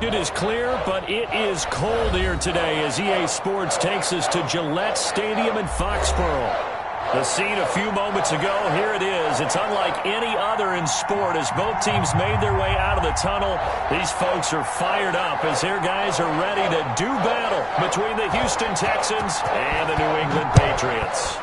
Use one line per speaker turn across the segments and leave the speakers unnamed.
It is clear, but it is cold here today as EA Sports takes us to Gillette Stadium in Foxborough. The scene a few moments ago, here it is. It's unlike any other in sport as both teams made their way out of the tunnel. These folks are fired up as their guys are ready to do battle between the Houston Texans and the New England Patriots.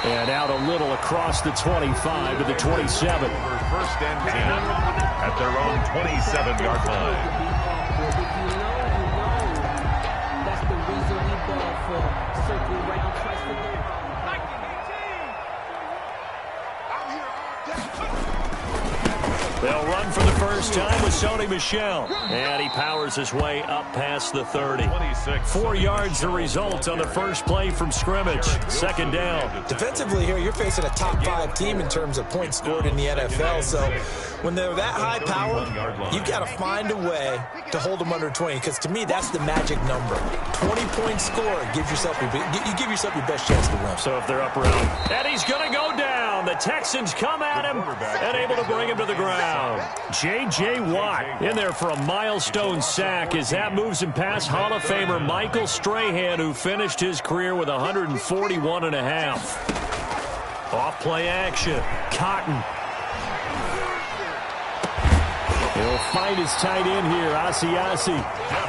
And out a little across the 25 to the 27.
First and 10 at their own 27-yard line.
That's the reason we ball for circle round twice a day.
They'll run for the first time with Sony Michel. And he powers his way up past the 30. 4 yards the result on the first play from scrimmage. Second down.
Defensively here, you're facing a top 5 team in terms of points scored in the NFL. So when they're that high power, you've got to find a way to hold them under 20. Because to me, that's the magic number. 20-point score gives yourself you give yourself your best chance to win.
So if they're up around, and he's going to go down. The Texans come at him and able to bring him to the ground. J.J. Watt in there for a milestone sack as that moves him past Hall of Famer Michael Strahan, who finished his career with 141.5. Off play action. Cotton. He'll find his tight end here, Asiasi.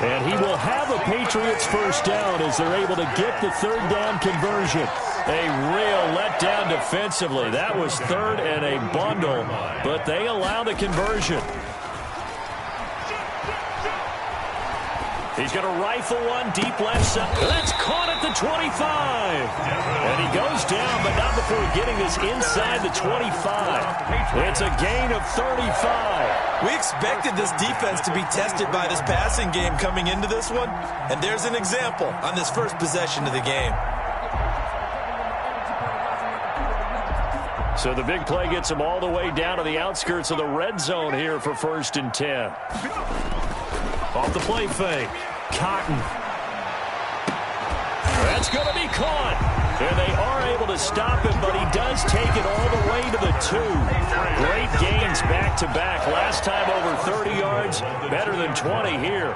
And he will have a Patriots first down as they're able to get the third down conversion. A real letdown defensively. That was third and a bundle, but they allow the conversion. He's going to rifle one deep left side. That's caught at the 25. And he goes down, but not before getting this inside the 25. It's a gain of 35.
We expected this defense to be tested by this passing game coming into this one, and there's an example on this first possession of the game.
So the big play gets him all the way down to the outskirts of the red zone here for first and 10. Off the play fake. Cotton. That's going to be caught. And they are able to stop him, but he does take it all the way to the 2. Great gains back-to-back. Last time over 30 yards, better than 20 here.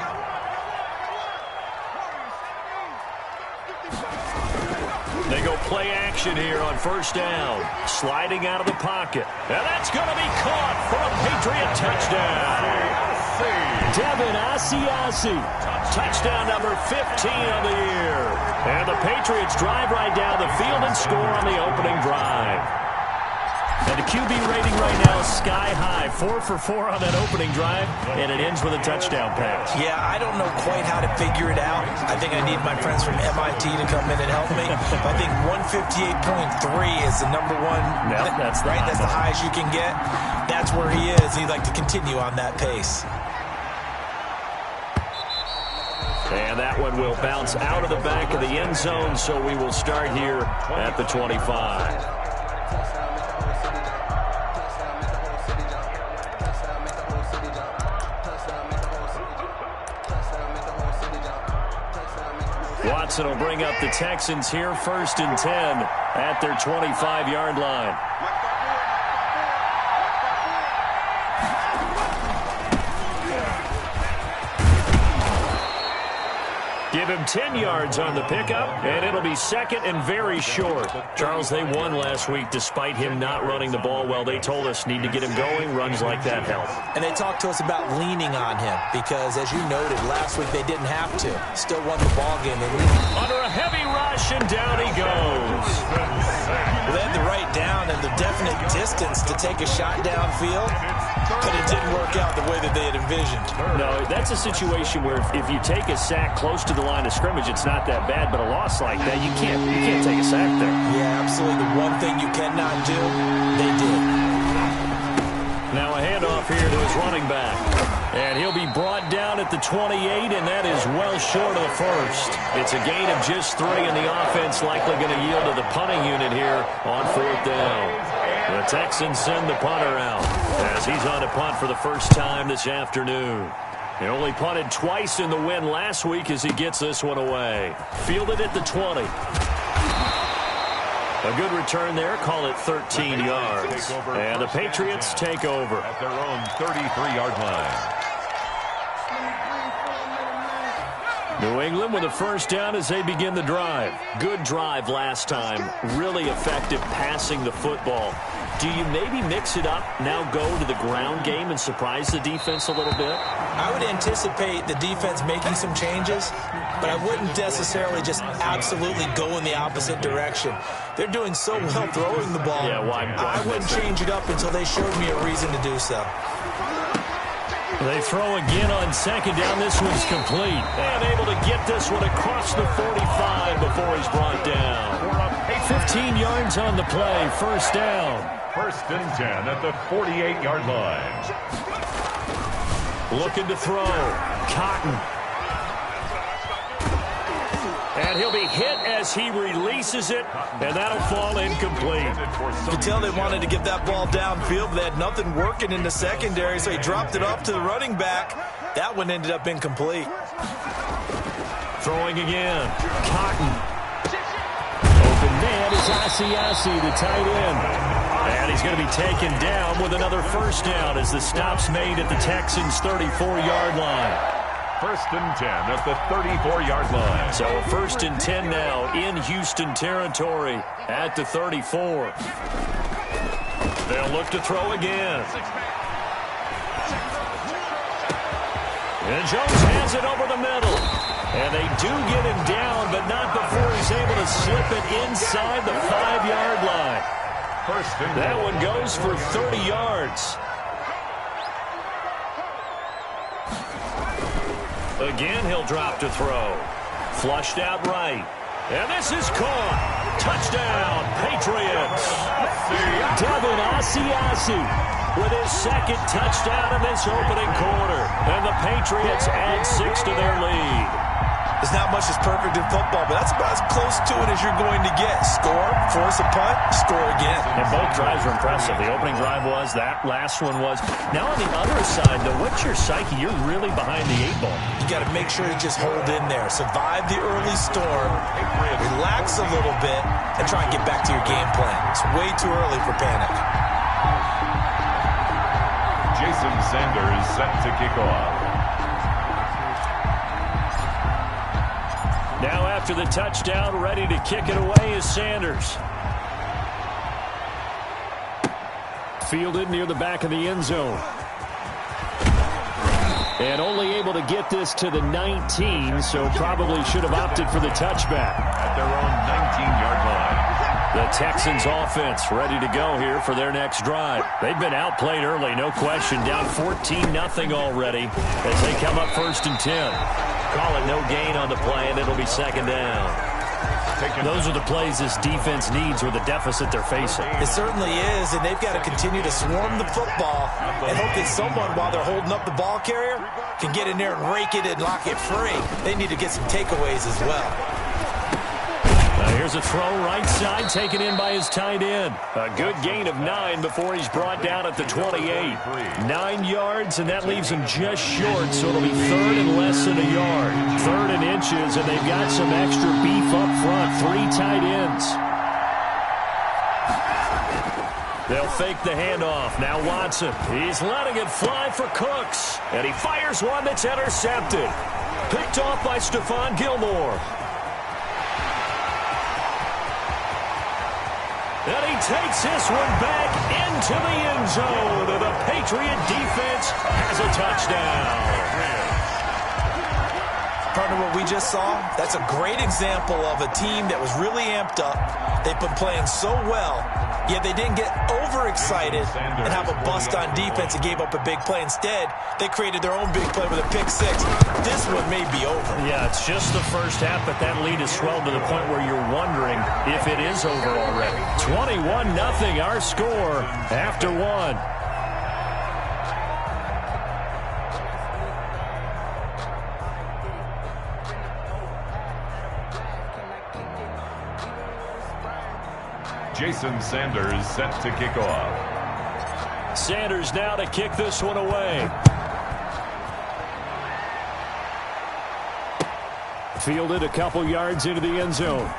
They go play action here on first down. Sliding out of the pocket. And that's going to be caught for a Patriot touchdown. Devin Asiasi. Touchdown number 15 on the year. And the Patriots drive right down the field and score on the opening drive. And the QB rating right now is sky high. 4 for 4 on that opening drive, and it ends with a touchdown pass.
Yeah, I don't know quite how to figure it out. I think I need my friends from MIT to come in and help me. I think 158.3 is the number one.
Yep, that's the
right. That's the highest you can get. That's where he is. He'd like to continue on that pace.
And that one will bounce out of the back of the end zone, so we will start here at the 25. Watson will bring up the Texans here first and 10 at their 25-yard line. Give him 10 yards on the pickup, and it'll be second and very short. Charles, they won last week despite him not running the ball well. They told us need to get him going. Runs like that help.
And they talked to us about leaning on him because, as you noted, last week they didn't have to. Still won the ball game.
Under a heavy rush, and down he goes.
Well, they had the right down and the definite distance to take a shot downfield, but it didn't work out the way that they had envisioned.
No, that's a situation where if you take a sack close to the line of scrimmage, it's not that bad, but a loss like that, you can't take a sack there.
Yeah, absolutely. The one thing you cannot do, they did.
Now a handoff here to his running back. And he'll be brought down at the 28, and that is well short of the first. It's a gain of just 3, and the offense likely going to yield to the punting unit here on fourth down. The Texans send the punter out as he's on to punt for the first time this afternoon. He only punted twice in the win last week as he gets this one away. Fielded at the 20. A good return there. Call it 13 yards. And the Patriots take over.
At their own 33-yard line.
New England with a first down as they begin the drive. Good drive last time. Really effective passing the football. Do you maybe mix it up, now go to the ground game and surprise the defense a little bit?
I would anticipate the defense making some changes, but I wouldn't necessarily just absolutely go in the opposite direction. They're doing so well throwing the ball.
Yeah, why
I wouldn't change it up until they showed me a reason to do so.
They throw again on second down. This one's complete. And able to get this one across the 45 before he's brought down. 15 yards on the play. First down.
First and 10 at the 48-yard line.
Looking to throw. Cotton. And he'll be hit as he releases it, and that'll fall incomplete.
You could tell they wanted to get that ball downfield, but they had nothing working in the secondary, so he dropped it off to the running back. That one ended up incomplete.
Throwing again. Cotton. Open man is Asiasi, the tight end. And he's going to be taken down with another first down as the stop's made at the Texans' 34-yard line.
First and 10 at the 34-yard line.
So first and 10 now in Houston territory at the 34. They'll look to throw again. And Jones has it over the middle. And they do get him down, but not before he's able to slip it inside the 5-yard line. That one goes for 30 yards. Again, he'll drop to throw. Flushed out right. And this is caught. Touchdown, Patriots. Devin Asiasi with his second touchdown in this opening quarter. And the Patriots add 6 to their lead.
There's not much that's perfect in football, but that's about as close to it as you're going to get. Score, force a punt, score again.
And both drives were impressive. The opening drive was, that last one was. Now on the other side, though, what's your psyche? You're really behind the 8 ball.
You got to make sure to just hold in there. Survive the early storm, relax a little bit, and try and get back to your game plan. It's way too early for panic.
Jason Sanders set to kick off.
Now after the touchdown, ready to kick it away is Sanders. Fielded near the back of the end zone. And only able to get this to the 19, so probably should have opted for the touchback.
At their own 19-yard line.
The Texans offense ready to go here for their next drive. They've been outplayed early, no question. Down 14-0 already as they come up first and 10. Call it no gain on the play, and it'll be second down. Those are the plays this defense needs with the deficit they're facing.
It certainly is, and they've got to continue to swarm the football and hope that someone, while they're holding up the ball carrier, can get in there and rake it and lock it free. They need to get some takeaways as well.
Here's a throw right side taken in by his tight end. A good gain of 9 before he's brought down at the 28. 9 yards, and that leaves him just short, so it'll be third and less than a yard. Third and inches, and they've got some extra beef up front. 3 tight ends. They'll fake the handoff. Now Watson. He's letting it fly for Cooks. And he fires one that's intercepted. Picked off by Stephon Gilmore. And he takes this one back into the end zone. And the Patriot defense has a touchdown.
Partner, what we just saw, that's a great example of a team that was really amped up. They've been playing so well, yet they didn't get overexcited and have a bust on defense and gave up a big play. Instead, they created their own big play with a pick 6. This one may be over.
Yeah, it's just the first half, but that lead has swelled to the point where you're wondering if it is over already. 21-0, our score after 1.
Jason Sanders set to kick off.
Sanders now to kick this one away. Fielded a couple yards into the end zone.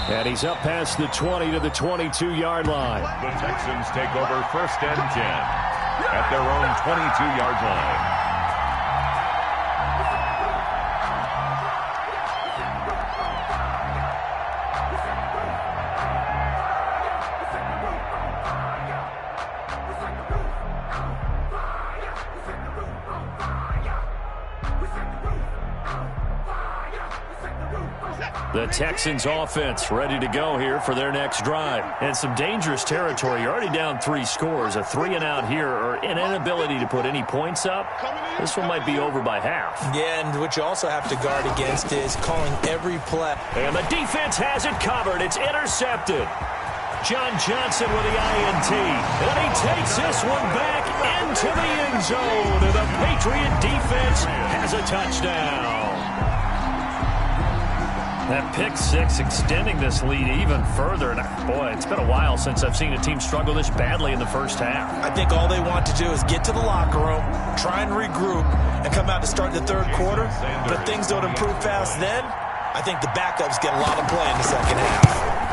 And he's up past the 20 to the 22-yard line.
The Texans take over 1st and 10 at their own 22-yard line.
The Texans offense ready to go here for their next drive. And some dangerous territory. You're already down 3 scores. A 3-and-out here or an inability to put any points up. This one might be over by half.
Yeah, and what you also have to guard against is calling every play.
And the defense has it covered. It's intercepted. John Johnson with the INT. And he takes this one back into the end zone. And the Patriot defense has a touchdown. That pick six extending this lead even further. And boy, it's been a while since I've seen a team struggle this badly in the first half.
I think all they want to do is get to the locker room, try and regroup, and come out to start the third quarter. But if things don't improve fast then, I think the backups get a lot of play in the second half.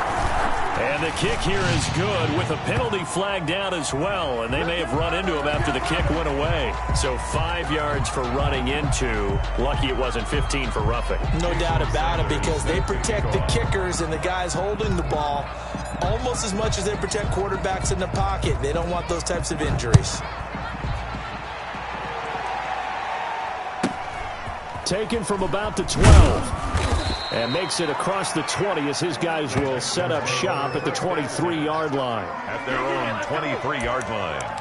And the kick here is good with a penalty flag down as well. And they may have run into him after the kick went away. So 5 yards for running into. Lucky it wasn't 15 for roughing.
No doubt about it, because they protect the kickers and the guys holding the ball almost as much as they protect quarterbacks in the pocket. They don't want those types of injuries.
Taken from about the 12. And makes it across the 20 as his guys will set up shop at the 23-yard line.
At their own 23-yard line.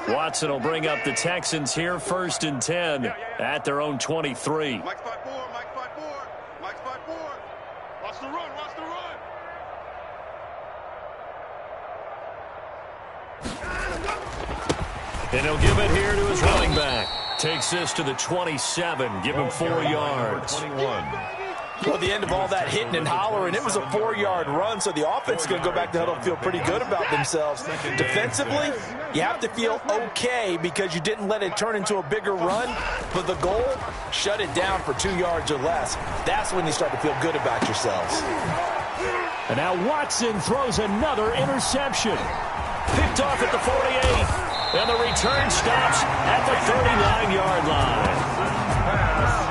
Watson will bring up the Texans here, 1st and 10 at their own 23.
Mike 5-4, Mike 5-4, Mike 5-4. Watch the run, watch the run.
And he'll give it here to his running back. Takes this to the 27, give him 4 yards.
21.
Well, the end of all that hitting and hollering, it was a 4-yard run, so the offense is going to go back to the huddle and feel pretty good about themselves. Defensively, you have to feel okay because you didn't let it turn into a bigger run, but the goal, shut it down for 2 yards or less. That's when you start to feel good about yourselves.
And now Watson throws another interception. Picked off at the 48. And the return stops at the 39-yard line.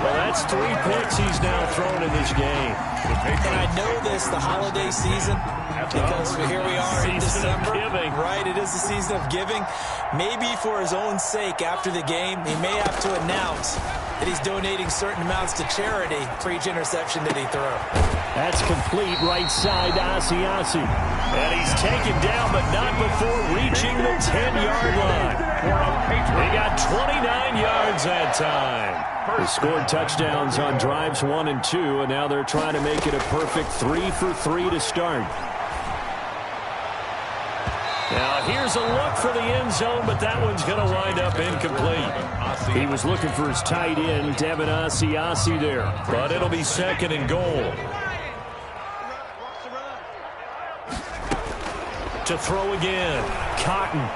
Well, that's 3 picks he's now thrown in this game.
And I know this, the holiday season, because here we are in December.
Giving.
Right, it is the season of giving. Maybe for his own sake after the game, he may have to announce that he's donating certain amounts to charity for each interception that he threw.
That's complete right side to Asiasi. And he's taken down, but not before reaching the 10-yard line. He got 29 yards that time. They scored touchdowns on drives 1 and 2, and now they're trying to make it a perfect 3 for 3 to start. Now here's a look for the end zone, but that one's going to wind up incomplete. He was looking for his tight end, Devin Asiasi there, but it'll be 2nd and goal. To throw again, Cotton.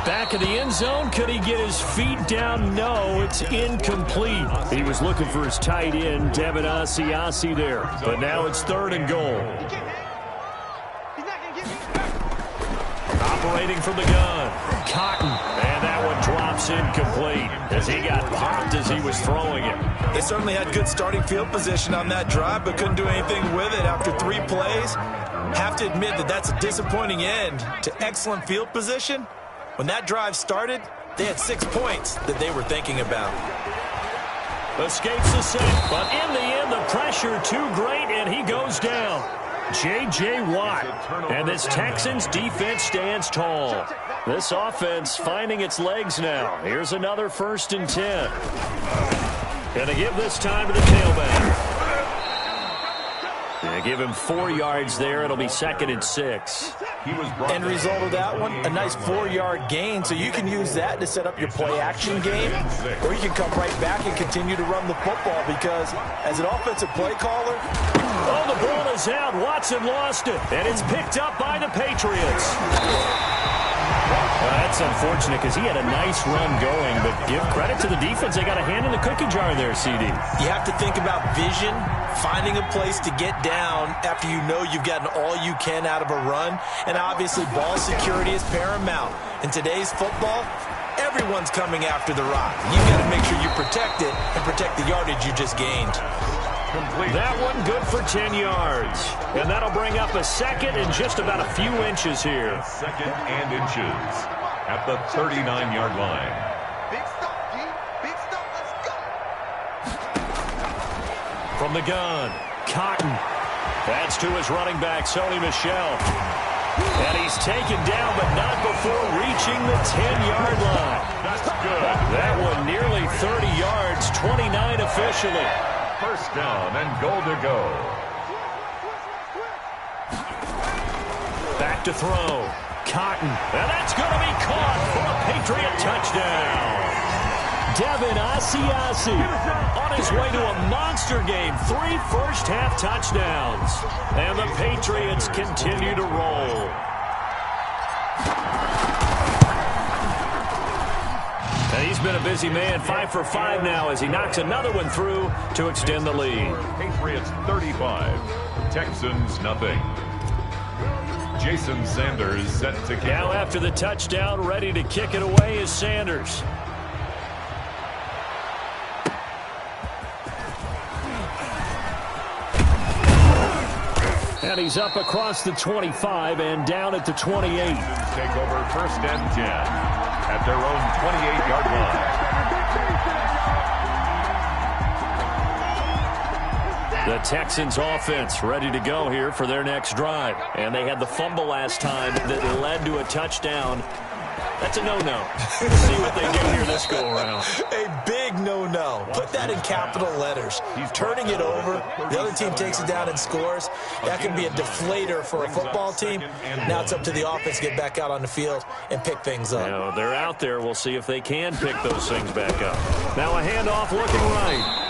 Back of the end zone, could he get his feet down? No, it's incomplete. He was looking for his tight end, Devin Asiasi there, but now it's 3rd and goal. Operating from the gun, Cotton, and that one drops incomplete as he got popped as he was throwing it.
They certainly had good starting field position on that drive, but couldn't do anything with it after 3 plays. Have to admit that that's a disappointing end to excellent field position. When that drive started, they had 6 points that they were thinking about.
Escapes the sack, but in the end, the pressure too great, and he goes down. J.J. Watt, and this Texans defense stands tall. This offense finding its legs now. Here's another 1st and 10. Gonna give this time to the tailback. They give him 4 yards there. It'll be 2nd and 6.
End result of that one, a nice 4-yard gain, so you can use that to set up your play-action game, or you can come right back and continue to run the football because as an offensive play caller,
Oh, the ball is out. Watson lost it, and it's picked up by the Patriots. Well, that's unfortunate because he had a nice run going, but give credit to the defense. They got a hand in the cookie jar there, CD.
You have to think about vision, finding a place to get down after you know you've gotten all you can out of a run, and obviously ball security is paramount. In today's football, everyone's coming after the rock. You've got to make sure you protect it and protect the yardage you just gained.
Complete.
That one good for 10 yards. And that'll bring up a second and just about a few inches here.
Second and inches at the 39-yard line.
Big stop, G. Big stop. Let's go.
From the gun, Cotton. That's to his running back, Sony Michel. And he's taken down, but not before reaching the 10-yard line.
That's good.
That one nearly 30 yards, 29 officially.
First down and goal to go.
Back to throw. Cotton. And that's going to be caught for a Patriot touchdown. Devin Asiasi on his way to a monster game. 3 first-half touchdowns. And the Patriots continue to roll. And he's been a busy man, 5 for 5 now as he knocks another one through to extend the lead.
Patriots 35, Texans nothing. Jason Sanders set to kick.
Now after the touchdown, ready to kick it away is Sanders. And he's up across the 25 and down at the 28.
Take over first and 10 at their own 28-yard line.
The Texans offense ready to go here for their next drive. And they had the fumble last time that led to a touchdown. That's a no-no. We'll see what they do here this go-around.
A big no-no. Put that in capital letters. Turning it over, the other team takes it down and scores. That can be a deflator for a football team. Now it's up to the offense to get back out on the field and pick things up.
Now, they're out there. We'll see if they can pick those things back up. Now a handoff looking right.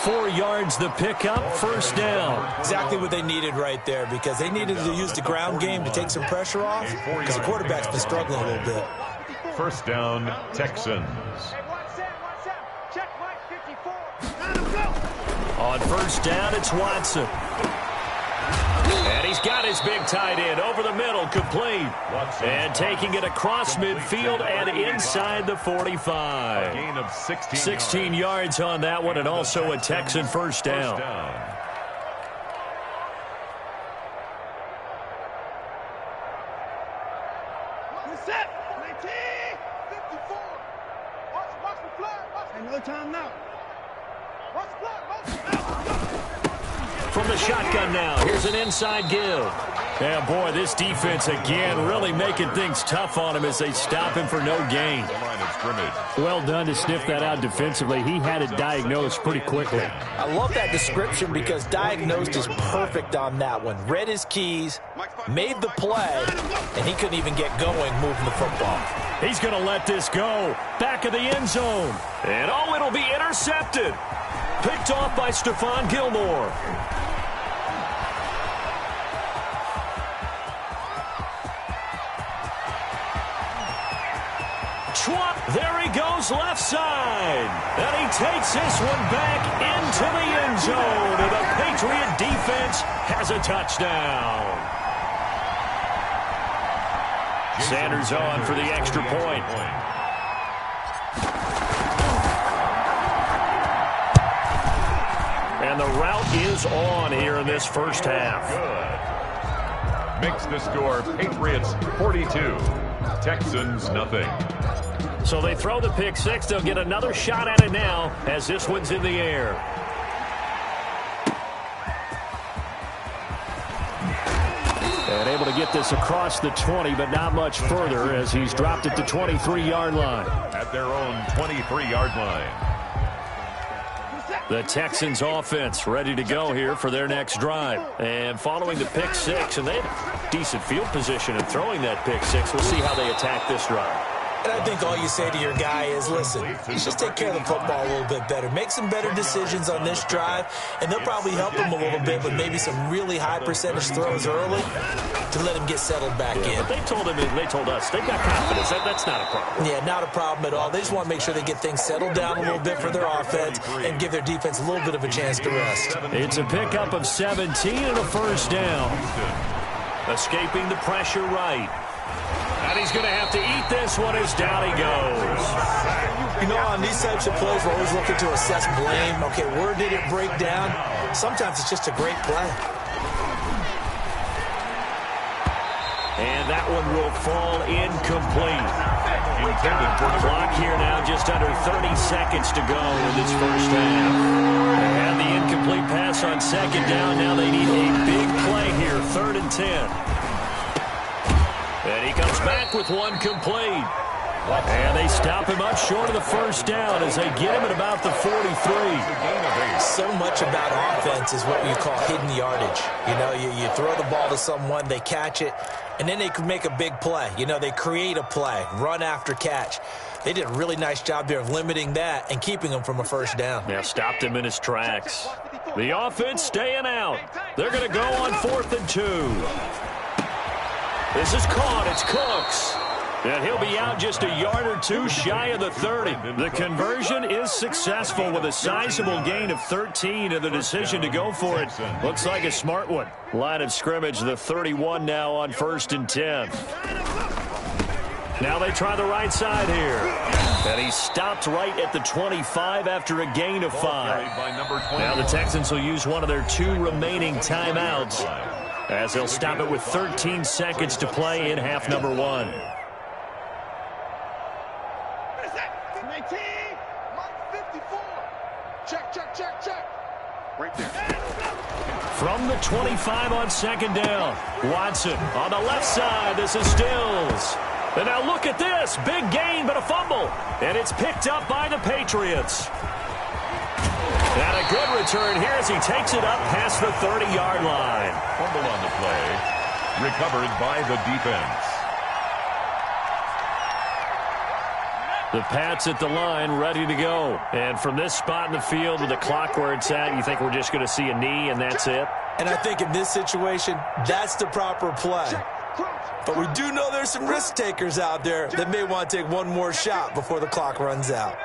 4 yards the pickup, first down.
Exactly what they needed right there because they needed to use the ground game to take some pressure off because the quarterback's been struggling a little bit.
First down, Texans.
On first down, it's Watson. And he's got his big tight end over the middle, complete. And taking it across midfield and inside the 45.
Gain of
16 yards on that one, and also a Texan first down.
Set. 19. 54. Watch the flag. Ain't no time now. Watch the flag.
From the shotgun now, here's an inside give. Yeah, boy, this defense again really making things tough on him as they stop him for no gain.
Well done to sniff that out defensively. He had it diagnosed pretty quickly.
I love that description because diagnosed is perfect on that one. Read his keys, made the play, and he couldn't even get going moving the football.
He's going to let this go. Back of the end zone. And oh, it'll be intercepted. Picked off by Stephon Gilmore. Schwab, there he goes left side. And he takes this one back into the end zone. And the Patriot defense has a touchdown. Sanders on for the extra point. And the route is on here in this first half.
Good. Makes the score Patriots 42, Texans nothing.
So they throw the pick six. They'll get another shot at it now as this one's in the air. And able to get this across the 20, but not much further as he's dropped it to 23-yard line.
At their own 23-yard line.
The Texans offense ready to go here for their next drive. And following the pick six, and they have decent field position in throwing that pick six. We'll see how they attack this drive.
And I think all you say to your guy is, listen, let's just take care of the football a little bit better. Make some better decisions on this drive, and they'll probably help him a little bit with maybe some really high percentage throws early to let him get settled back in.
But they told us, they've got confidence. That's not a problem.
Yeah, not a problem at all. They just want to make sure they get things settled down a little bit for their offense and give their defense a little bit of a chance to rest.
It's a pickup of 17 and a first down. Escaping the pressure right. And he's going to have to eat this one as down he goes.
You know, on these types of plays, we're always looking to assess blame. Okay, where did it break down? Sometimes it's just a great play.
And that one will fall incomplete. Clock here now, just under 30 seconds to go in this first half. They had the incomplete pass on second down. Now they need a big play here, 3rd and 10. And he comes back with one complete. And they stop him up short of the first down as they get him at about the 43.
So much about offense is what you call hidden yardage. You know, you throw the ball to someone, they catch it, and then they can make a big play. You know, they create a play, run after catch. They did a really nice job there of limiting that and keeping him from a first down.
Yeah, stopped him in his tracks. The offense staying out. They're going to go on 4th and 2. This is caught. It's Cooks. And he'll be out just a yard or two shy of the 30. The conversion is successful with a sizable gain of 13, and the decision to go for it looks like a smart one. Line of scrimmage, the 31 now on 1st and 10. Now they try the right side here. And he stopped right at the 25 after a gain of 5. Now the Texans will use one of their 2 remaining timeouts, as they'll stop it with 13 seconds to play in half number 1.
Check. Right there.
From the 25 on second down, Watson on the left side. This is Stills. And now look at this. Big gain, but a fumble. And it's picked up by the Patriots. And a good return here as he takes it up past the 30-yard line.
Fumble on the play. Recovered by the defense.
The Pats at the line, ready to go. And from this spot in the field with the clock where it's at, you think we're just going to see a knee and that's it?
And I think in this situation, that's the proper play. But we do know there's some risk takers out there that may want to take one more shot before the clock runs out.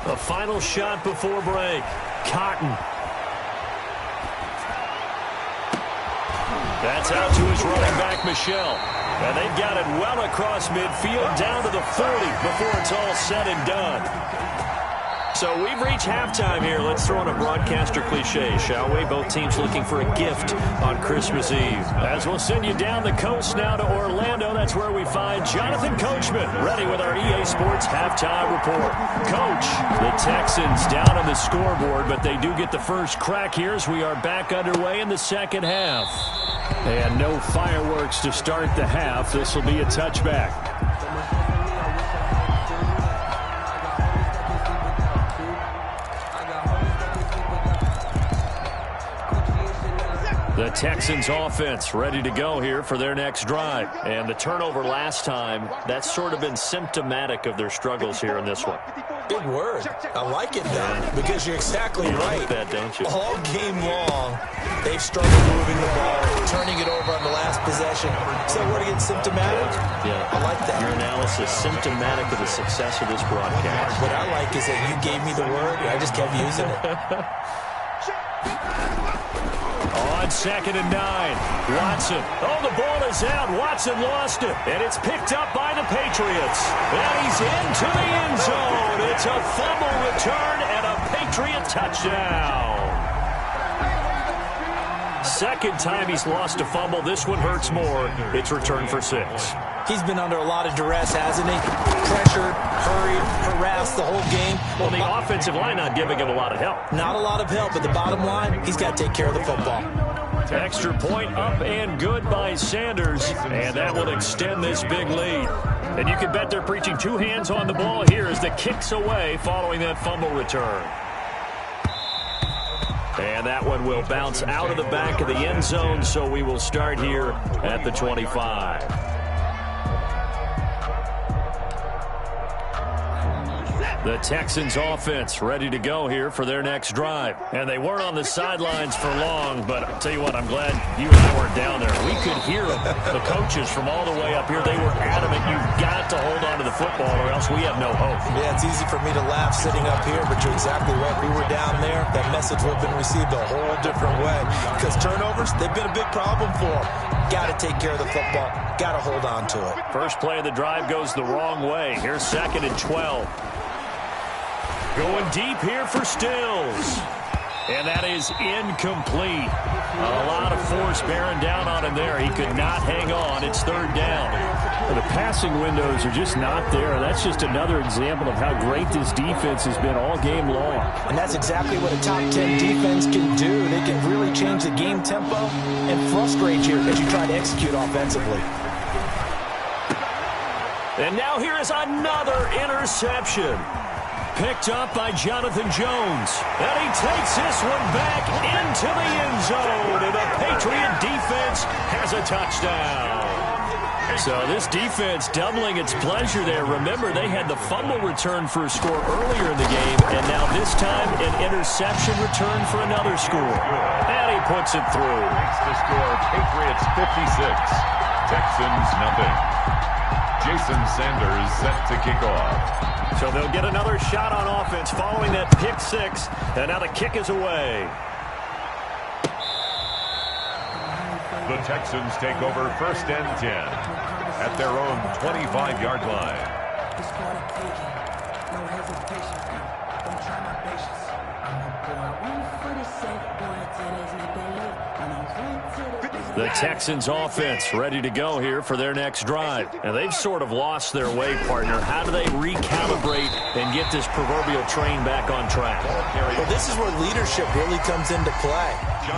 A final shot before break. Cotton. That's out to his running back, Michelle. And they've got it well across midfield down to the 40 before it's all said and done. So we've reached halftime here. Let's throw in a broadcaster cliche, shall we? Both teams looking for a gift on Christmas Eve. As we'll send you down the coast now to Orlando, that's where we find Jonathan Coachman, ready with our EA Sports halftime report. Coach, the Texans down on the scoreboard, but they do get the first crack here as we are back underway in the second half.
And no fireworks to start the half. This will be a touchback.
The Texans offense ready to go here for their next drive. And the turnover last time, that's sort of been symptomatic of their struggles here in this one.
Big word. I like it, though, because you're exactly right.
Like that, don't you?
All game long, they've struggled moving the ball, turning it over on the last possession. So word again, symptomatic?
Yeah.
I like that.
Your analysis, symptomatic of the success of this broadcast.
What I like is that you gave me the word, and I just kept using it.
On 2nd and 9, Watson. Oh, the ball is out. Watson lost it. And it's picked up by the Patriots. And he's into the end zone. It's a fumble return and a Patriot touchdown. Second time he's lost a fumble. This one hurts more. It's returned for 6.
He's been under a lot of duress, hasn't he? Pressured, hurried, harassed the whole game.
Well, the offensive line not giving him a lot of help.
Not a lot of help, but the bottom line, he's got to take care of the football.
Extra point up and good by Sanders, and that will extend this big lead. And you can bet they're preaching 2 hands on the ball here as the kick's away following that fumble return. And that one will bounce out of the back of the end zone, so we will start here at the 25. The Texans offense ready to go here for their next drive. And they weren't on the sidelines for long, but I'll tell you what, I'm glad you and I weren't down there. We could hear them. The coaches from all the way up here, they were adamant, you've got to hold on to the football or else we have no hope.
Yeah, it's easy for me to laugh sitting up here, but you're exactly right. We were down there. That message would have been received a whole different way. Because turnovers, they've been a big problem for them. Got to take care of the football. Got to hold on to it.
First play of the drive goes the wrong way. Here's 2nd and 12. Going deep here for Stills. And that is incomplete. A lot of force bearing down on him there. He could not hang on. It's 3rd down.
Well, the passing windows are just not there. That's just another example of how great this defense has been all game long.
And that's exactly what a top 10 defense can do. They can really change the game tempo and frustrate you as you try to execute offensively.
And now here is another interception. Picked up by Jonathan Jones. And he takes this one back into the end zone. And the Patriot defense has a touchdown. So this defense doubling its pleasure there. Remember, they had the fumble return for a score earlier in the game. And now this time, an interception return for another score. And he puts it through.
Makes the score Patriots 56. Texans nothing. Jason Sanders set to kick off.
So they'll get another shot on offense following that pick 6. And now the kick is away.
The Texans take over 1st and 10 at their own 25-yard line.
No hesitation. Don't try my patience. I'm a boy. 1 for the safe boy. Today's my day. And I'm going to
The Texans offense ready to go here for their next drive. And they've sort of lost their way, partner. How do they recalibrate and get this proverbial train back on track?
Well, this is where leadership really comes into play.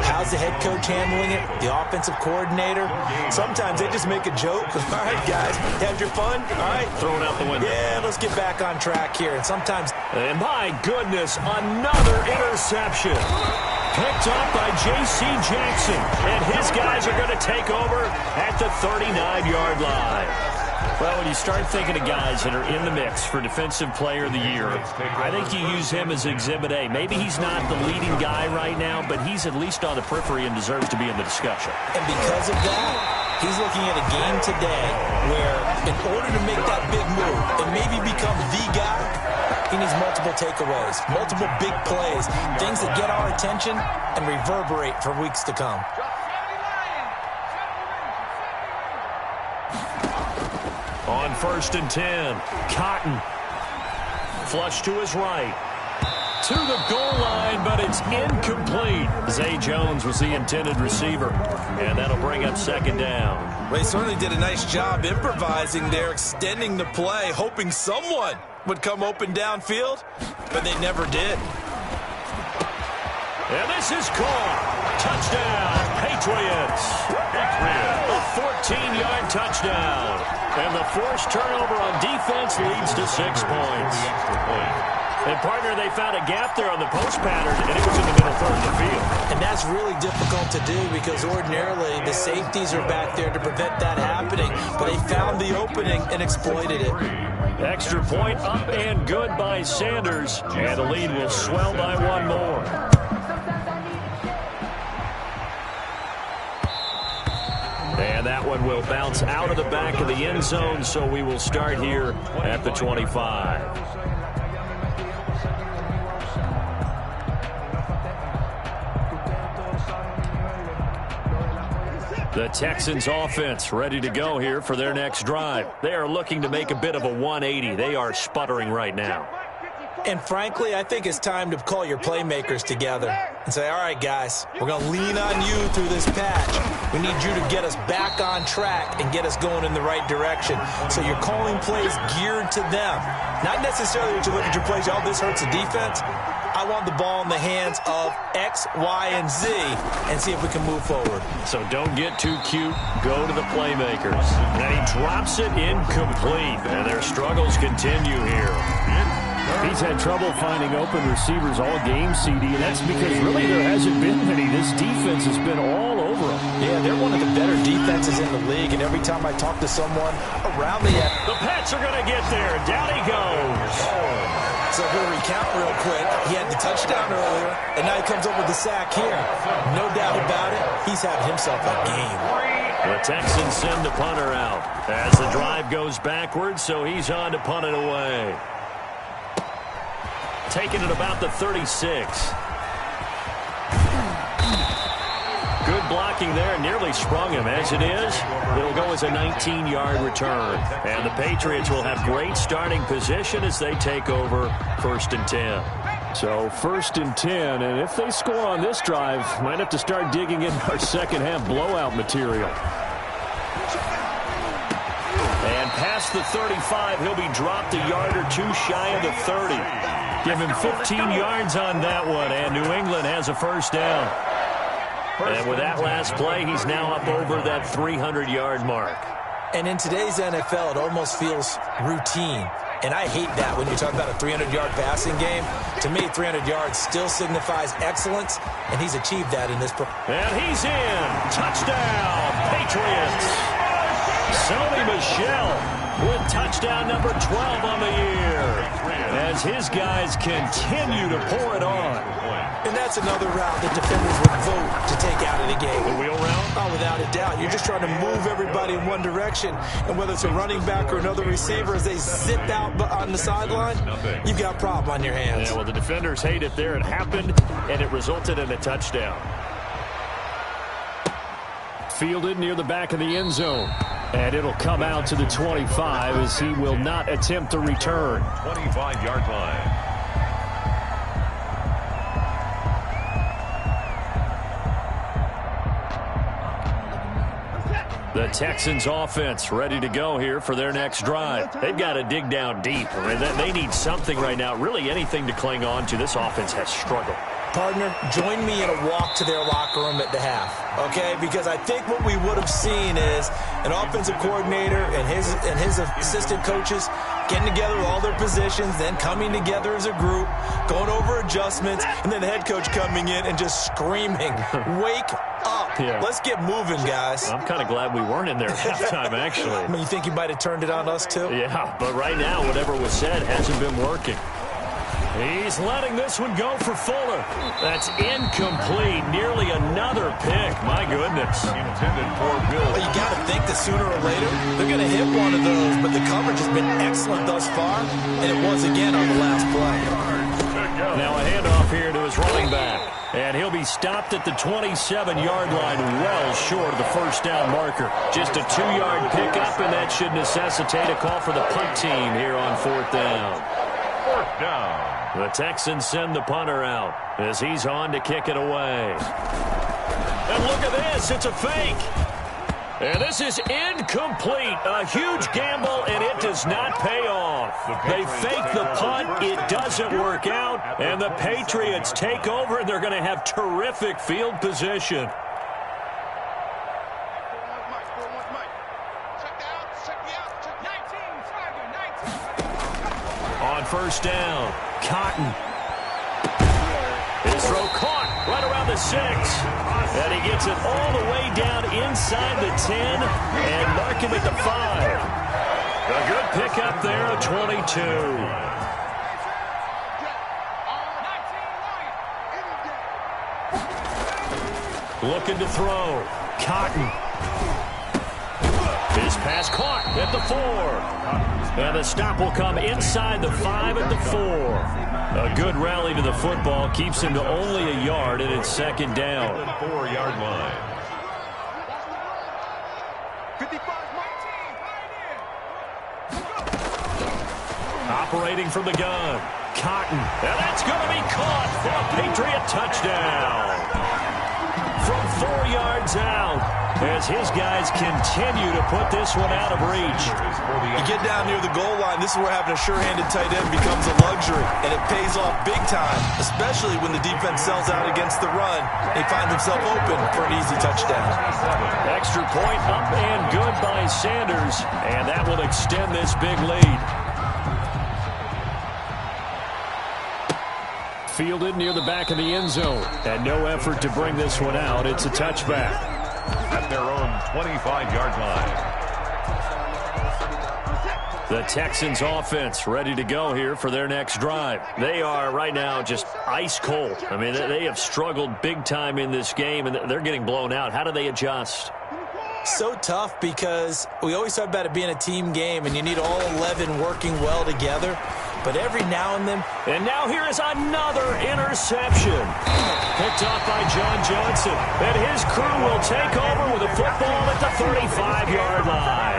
How's the head coach handling it? The offensive coordinator? Sometimes they just make a joke. All right, guys, had your fun? All right.
Throw it out the window.
Yeah, let's get back on track here. And sometimes...
And my goodness, another interception. Picked up by J.C. Jackson. And his guys are going to take over at the 39-yard line. Well, when you start thinking of guys that are in the mix for Defensive Player of the Year, I think you use him as Exhibit A. Maybe he's not the leading guy right now, but he's at least on the periphery and deserves to be in the discussion.
And because of that, he's looking at a game today where in order to make that big move and maybe become the guy, he needs multiple takeaways, multiple big plays, things that get our attention and reverberate for weeks to come.
On 1st and 10, Cotton. Flush to his right. To the goal line, but it's incomplete. Zay Jones was the intended receiver, and that'll bring up 2nd down.
Well, he certainly did a nice job improvising there, extending the play, hoping someone would come open downfield, but they never did.
And this is caught. Touchdown, Patriots. A 14-yard touchdown. And the forced turnover on defense leads to 6 points. And, partner, they found a gap there on the post pattern, and it was in the middle third of the field.
And that's really difficult to do because ordinarily the safeties are back there to prevent that happening. But they found the opening and exploited it.
Extra point up and good by Sanders. And the lead will swell by 1 more. And that one will bounce out of the back of the end zone, so we will start here at the 25. The Texans offense ready to go here for their next drive. They are looking to make a bit of a 180. They are sputtering right now.
And frankly, I think it's time to call your playmakers together and say, all right, guys, we're going to lean on you through this patch. We need you to get us back on track and get us going in the right direction. So you're calling plays geared to them. Not necessarily when you look at your plays, oh, this hurts the defense. I want the ball in the hands of X, Y, and Z and see if we can move forward.
So don't get too cute. Go to the playmakers. And he drops it incomplete. And their struggles continue here.
He's had trouble finding open receivers all game, CD, and that's because really there hasn't been many. This defense has been all over them.
Yeah, they're one of the better defenses in the league, and every time I talk to someone around the
Pats are going to get there. Down he goes.
It's So he'll recount real quick. He had the touchdown earlier, and now he comes up with the sack here. No doubt about it, he's having himself a game.
The Texans send the punter out as the drive goes backwards, so he's on to punt it away. Taking it about the 36. Good blocking there, nearly sprung him. As it is, it'll go as a 19-yard return. And the Patriots will have great starting position as they take over 1st and 10.
So 1st and 10, and if they score on this drive, might have to start digging in our second half blowout material.
And past the 35, he'll be dropped a yard or two shy of the 30. Give him 15 yards on that one, and New England has a first down. And with that last play, he's now up over that 300-yard mark.
And in today's NFL, it almost feels routine. And I hate that when you talk about a 300-yard passing game. To me, 300 yards still signifies excellence, and he's achieved that in this.
And he's in. Touchdown, Patriots. Sony Michel with touchdown number 12 on the year as his guys continue to pour it on.
And that's another route that defenders would vote to take out of the game.
The wheel route?
Oh, without a doubt. You're just trying to move everybody in one direction. And whether it's a running back or another receiver, as they zip out on the sideline, you've got a problem on your hands.
Yeah, well, the defenders hate it there. It happened, and it resulted in a touchdown.
Fielded near the back of the end zone. And it'll come out to the 25 as he will not attempt to return.
25-yard line.
The Texans offense ready to go here for their next drive. They've got to dig down deep. I mean, they need something right now, really anything to cling on to. This offense has struggled.
Partner, join me in a walk to their locker room at the half, okay? Because I think what we would have seen is an offensive coordinator and his assistant coaches getting together all their positions, then coming together as a group, going over adjustments, and then the head coach coming in and just screaming, wake up.
Yeah.
Let's get moving, guys.
I'm kind of glad we weren't in there at halftime, actually.
I mean, you think you might have turned it on us, too?
Yeah, but right now, whatever was said hasn't been working. He's letting this one go for Fuller. That's incomplete. Nearly another pick. My goodness.
Intended for Bill.
Well, you got to think that sooner or later they're going to hit one of those, but the coverage has been excellent thus far, and it was again on the last play.
Now a handoff here to his running back, and he'll be stopped at the 27-yard line, well short of the first down marker. Just a 2-yard pickup, and that should necessitate a call for the punt team here on 4th down.
4th down.
The Texans send the punter out as he's on to kick it away. And look at this. It's a fake. And this is incomplete. A huge gamble, and it does not pay off. They fake the punt. It doesn't work out. And the Patriots take over, and they're going to have terrific field position. On 1st down, Cotton. His throw caught right around the 6. And he gets it all the way down inside the 10 and mark him at the 5. A good pickup there, a 22. Looking to throw. Cotton. His pass caught at the 4. And the stop will come inside the 5 at the 4. A good rally to the football keeps him to only a yard, and it's 2nd down.
4-yard line.
55.
Operating from the gun, Cotton. And that's going to be caught for a Patriot touchdown. From 4 yards out, as his guys continue to put this one out of reach.
You get down near the goal line, this is where having a sure-handed tight end becomes a luxury, and it pays off big time, especially when the defense sells out against the run. They find themselves open for an easy touchdown.
Extra point up and good by Sanders, and that will extend this big lead.
Fielded near the back of the end zone, and no effort to bring this one out. It's a touchback.
At their own 25-yard line.
The Texans offense ready to go here for their next drive. They are right now just ice cold. I mean, they have struggled big time in this game, and they're getting blown out. How do they adjust?
So tough because we always talk about it being a team game, and you need all 11 working well together. But every now and then...
And now here is another interception. Picked off by John Johnson. And his crew will take over with a football at the 35-yard line.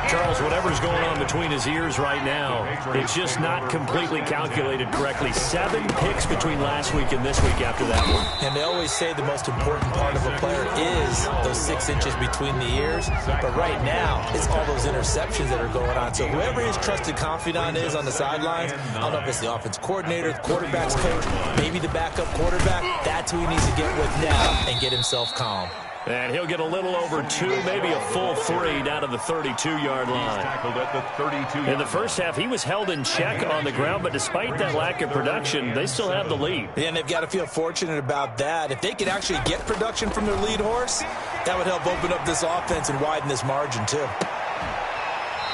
Charles, whatever's going on between his ears right now, it's just not completely calculated correctly. 7 picks between last week and this week after that one.
And they always say the most important part of a player is those 6 inches between the ears. But right now, it's all those interceptions that are going on. So whoever his trusted confidant is on the sidelines, I don't know if it's the offense coordinator, the quarterback's coach, maybe the backup quarterback, that's who he needs to get with now and get himself calm.
And he'll get a little over 2, maybe a full 3 down to the 32-yard line.
Tackled at the 32.
In the first half, he was held in check on the ground, but despite that lack of production, they still have the lead.
And they've got to feel fortunate about that. If they could actually get production from their lead horse, that would help open up this offense and widen this margin, too.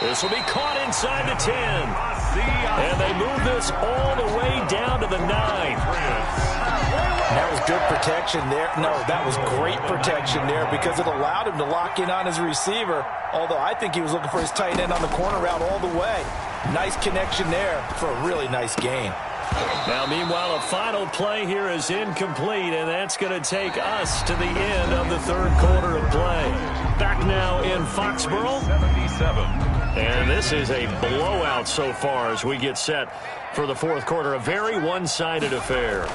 This will be caught inside the 10. And they move this all the way down to the 9.
That was good protection there. No, that was great protection there because it allowed him to lock in on his receiver, although I think he was looking for his tight end on the corner route all the way. Nice connection there for a really nice gain.
Now, meanwhile, a final play here is incomplete, and that's going to take us to the end of the third quarter of play. Back now in Foxborough.
77.
And this is a blowout so far as we get set for the fourth quarter. A very one-sided affair.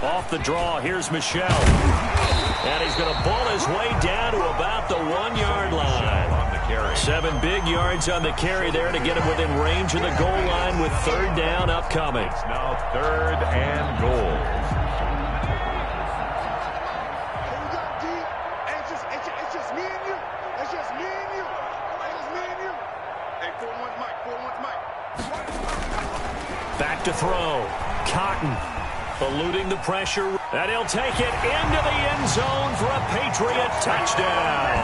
Off the draw, here's Michel. And he's going to bull his way down to about the 1-yard line. 7 big yards on the carry there to get him within range of the goal line with third down upcoming.
It's now 3rd and goal.
It's just me and you. It's just me and you. It's just me and you. Hey, 4-1 Mike. 4-1 Mike.
Back to throw. Cotton. Eluding the pressure, and he'll take it into the end zone for a Patriot touchdown.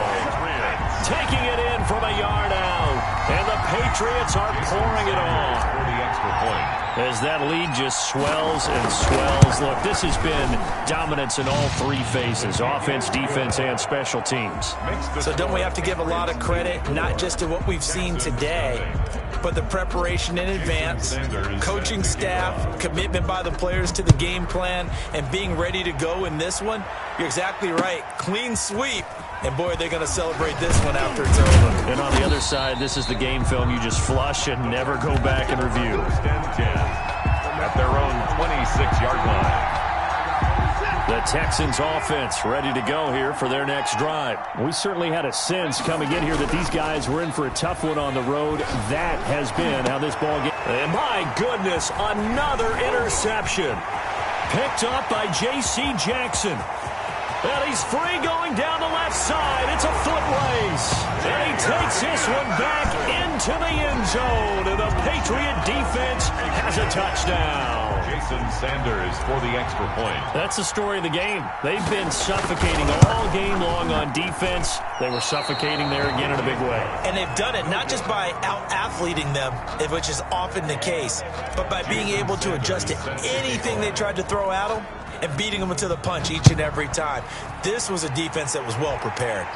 Taking it in from a yard out, and the Patriots are pouring it on.
For the extra point.
As that lead just swells and swells. Look, this has been dominance in all 3 phases, offense, defense, and special teams.
So don't we have to give a lot of credit, not just to what we've seen today, but the preparation in advance, coaching staff, commitment by the players to the game plan, and being ready to go in this one? You're exactly right. Clean sweep. And, boy, they're going to celebrate this one after it's over.
And on the other side, this is the game film you just flush and never go back and review.
10 at their own 26-yard line.
The Texans offense ready to go here for their next drive.
We certainly had a sense coming in here that these guys were in for a tough one on the road. That has been how this ball game.
And my goodness, another interception. Picked up by J.C. Jackson. And he's free going down the left side. It's a foot race. And he takes this one back into the end zone. And the Patriot defense has a touchdown.
Jason Sanders for the extra point.
That's the story of the game. They've been suffocating all game long on defense. They were suffocating there again in a big way.
And they've done it not just by out-athleting them, which is often the case, but by being able to adjust to anything they tried to throw at them and beating them to the punch each and every time. This was a defense that was well prepared.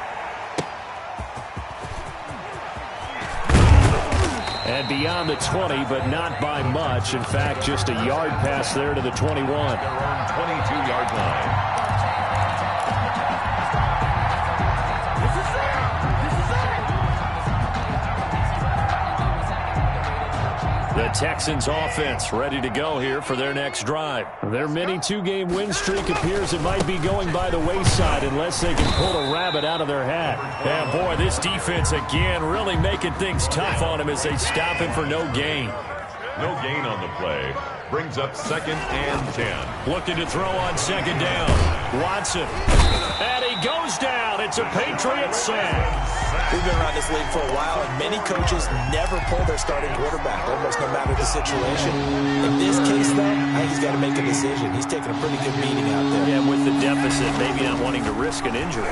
And beyond the 20, but not by much. In fact, just a yard pass there to the 21.
Their own 22-yard line.
The Texans offense ready to go here for their next drive.
Their mini 2-game win streak appears it might be going by the wayside unless they can pull a rabbit out of their hat.
And boy, this defense again really making things tough on him as they stop him for no gain.
No gain on the play. Brings up 2nd and 10.
Looking to throw on 2nd down. Watson. And he goes down. It's a Patriot sack.
We've been around this league for a while, and many coaches never pull their starting quarterback, almost no matter the situation. In this case, though, I think he's got to make a decision. He's taking a pretty good beating out there.
Yeah, with the deficit, maybe not wanting to risk an injury.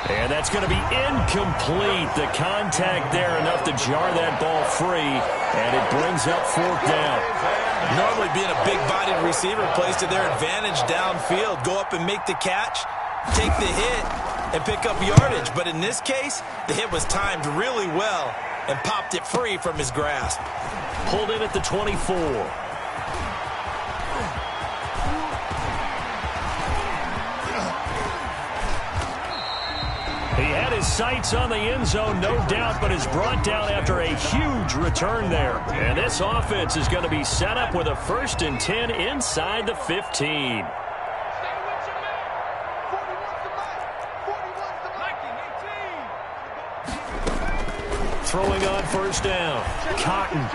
And And that's going to be incomplete. The contact there enough to jar that ball free, and it brings up fourth down.
Normally being a big-bodied receiver plays to their advantage downfield. Go up and make the catch, take the hit, and pick up yardage. But in this case, the hit was timed really well and popped it free from his grasp.
Pulled in at the 24. He had his sights on the end zone, no doubt, but is brought down after a huge return there. And this offense is going to be set up with a 1st and 10 inside the 15. Throwing on 1st down. Cotton.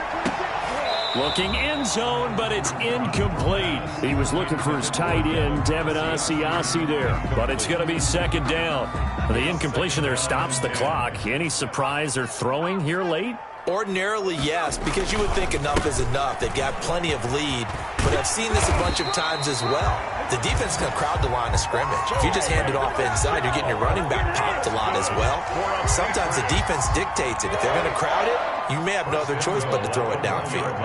Looking end zone, but it's incomplete. He was looking for his tight end, Devin Asiasi there. But it's going to be 2nd down. The incompletion there stops the clock. Any surprise they're throwing here late?
Ordinarily, yes, because you would think enough is enough. They've got plenty of lead, but I've seen this a bunch of times as well. The defense is going to crowd the line of scrimmage. If you just hand it off inside, you're getting your running back popped a lot as well. Sometimes the defense dictates it. If they're going to crowd it, you may have no other choice but to throw it downfield.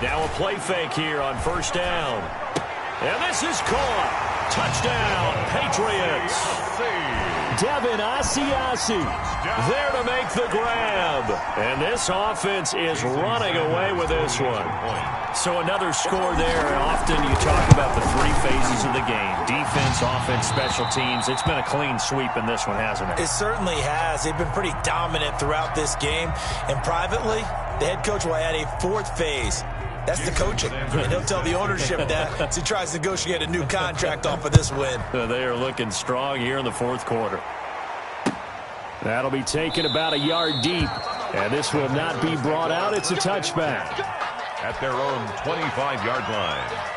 Now a play fake here on 1st down. And this is caught. Touchdown, Patriots. Devin Asiasi there to make the grab. And this offense is running away with this one. So another score there. Often you talk about the 3 phases of the game. Defense, offense, special teams. It's been a clean sweep in this one, hasn't it?
It certainly has. They've been pretty dominant throughout this game. And privately, the head coach will add a 4th phase. That's the coaching. And he'll tell the ownership that as he tries to negotiate a new contract off of this win.
They are looking strong here in the 4th quarter. That'll be taken about a yard deep. And this will not be brought out. It's a touchback.
At their own 25-yard line.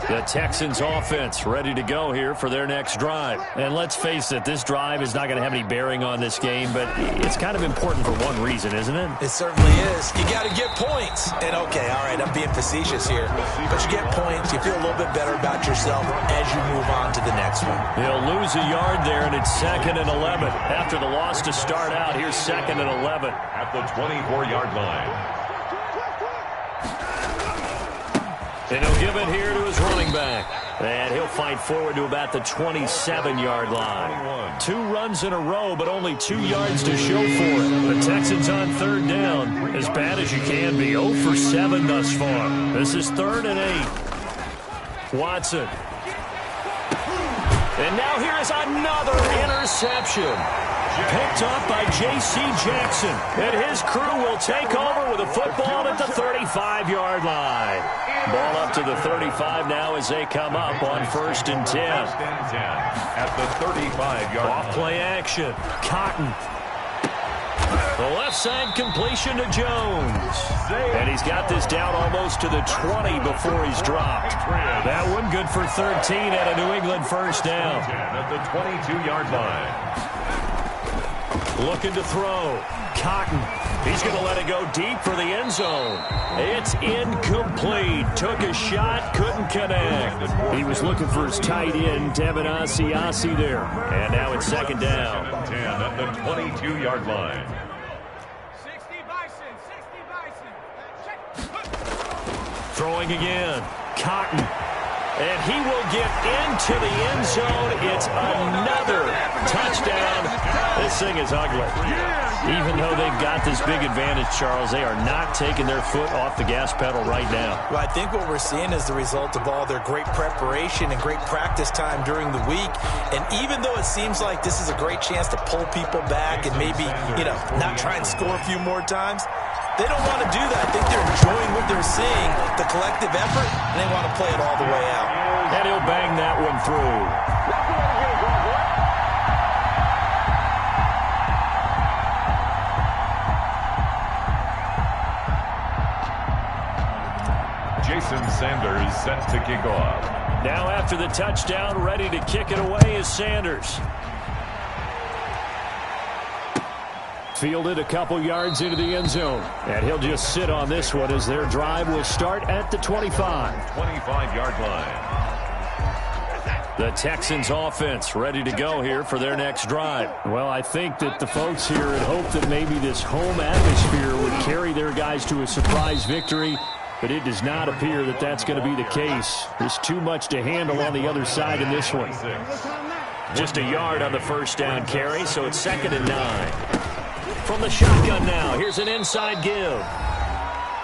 The Texans offense ready to go here for their next drive. And let's face it, this drive is not going to have any bearing on this game, but it's kind of important for one reason, isn't it?
It certainly is. You got to get points. And okay, all right, I'm being facetious here. But you get points, you feel a little bit better about yourself as you move on to the next one.
He'll lose a yard there, and it's 2nd and 11. After the loss to start out, here's 2nd and 11.
At the 24-yard line.
And he'll give it here to his running back. And he'll fight forward to about the 27-yard line. 2 runs in a row, but only 2 yards to show for it. The Texans on 3rd down. As bad as you can be. 0 for 7 thus far. This is 3rd and 8. Watson. And now here is another interception. Picked up by J.C. Jackson. And his crew will take over with a football at the 35-yard line. Ball up to the 35 now as they come up on 1st and 10.
At the 35-yard line.
Off play action. Cotton. The left side completion to Jones. And he's got this down almost to the 20 before he's dropped. That one good for 13 at a New England 1st down.
At the 22-yard line.
Looking to throw. Cotton. He's going to let it go deep for the end zone. It's incomplete. Took a shot, couldn't connect. He was looking for his tight end, Devin Asiasi there. And now it's 2nd down.
10 at the 22-yard line.
60 Bison.
Throwing again. Cotton. And he will get into the end zone. It's another touchdown. This thing is ugly. Even though they've got this big advantage, Charles, they are not taking their foot off the gas pedal right now.
Well, I think what we're seeing is the result of all their great preparation and great practice time during the week. And even though it seems like this is a great chance to pull people back and maybe, not try and score a few more times, they don't want to do that. I think they're enjoying what they're seeing, the collective effort, and they want to play it all the way out.
And he'll bang that one through.
Jason Sanders set to kick off.
Now after the touchdown, ready to kick it away is Sanders.
Fielded a couple yards into the end zone. And he'll just sit on this one as their drive will start at the 25.
25-yard line.
The Texans offense ready to go here for their next drive.
Well, I think that the folks here had hoped that maybe this home atmosphere would carry their guys to a surprise victory, but it does not appear that that's going to be the case. There's too much to handle on the other side in this one.
Just a yard on the first down carry, so it's 2nd and 9. From the shotgun now, here's an inside give.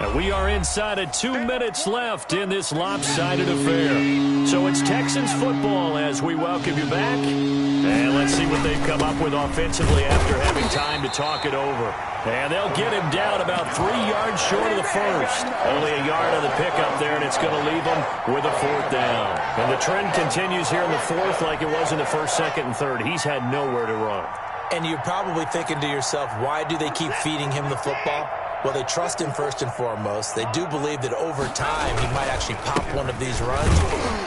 And we are inside of 2 minutes left in this lopsided affair. So it's Texans football as we welcome you back. And let's see what they've come up with offensively after having time to talk it over. And they'll get him down about 3 yards short of the first. Only a yard on the pickup there, and it's going to leave him with a 4th down. And the trend continues here in the 4th like it was in the 1st, 2nd, and 3rd. He's had nowhere to run.
And you're probably thinking to yourself, why do they keep feeding him the football? Well, they trust him first and foremost. They do believe that over time he might actually pop one of these runs.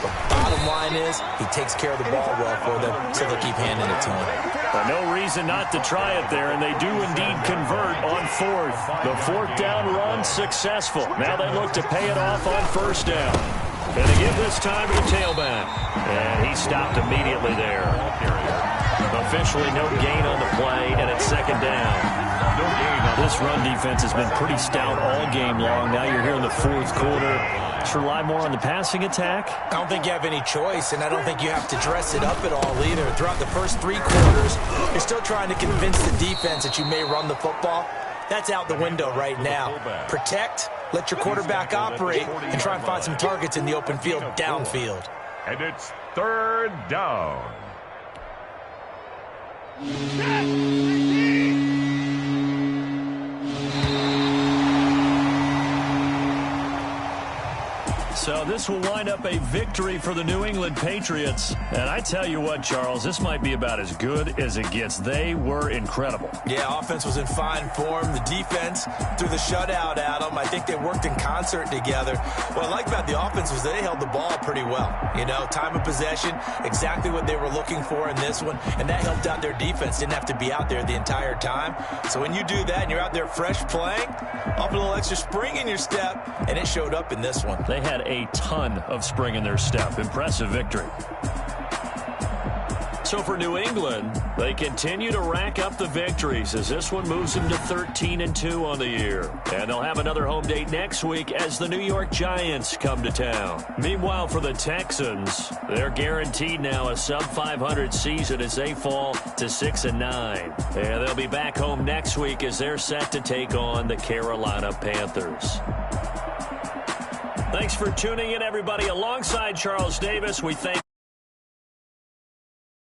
But bottom line is he takes care of the ball well for them, so they'll keep handing it to him.
Well, no reason not to try it there, and they do indeed convert on 4th. The 4th down run successful. Now they look to pay it off on 1st down. And they give this time to the tailback. And he stopped immediately there. Officially no gain on the play, and it's 2nd down.
No gain.
This run defense has been pretty stout all game long. Now you're here in the 4th quarter. Just rely more on the passing attack?
I don't think you have any choice, and I don't think you have to dress it up at all either. Throughout the first 3 quarters, you're still trying to convince the defense that you may run the football. That's out the window right now. Protect, let your quarterback operate, and try and find some targets in the open field downfield.
And it's 3rd down.
So this will wind up a victory for the New England Patriots. And I tell you what, Charles, this might be about as good as it gets. They were incredible.
Yeah, offense was in fine form. The defense threw the shutout at them. I think they worked in concert together. What I like about the offense was they held the ball pretty well. You know, time of possession, exactly what they were looking for in this one. And that helped out their defense. Didn't have to be out there the entire time. So when you do that and you're out there fresh playing, up a little extra spring in your step, and it showed up in this one.
They had a ton of spring in their step. Impressive victory. So for New England, they continue to rack up the victories as this one moves them to 13-2 on the year. And they'll have another home date next week as the New York Giants come to town. Meanwhile, for the Texans, they're guaranteed now a sub-500 season as they fall to 6-9. And they'll be back home next week as they're set to take on the Carolina Panthers. Thanks for tuning in, everybody. Alongside Charles Davis, we thank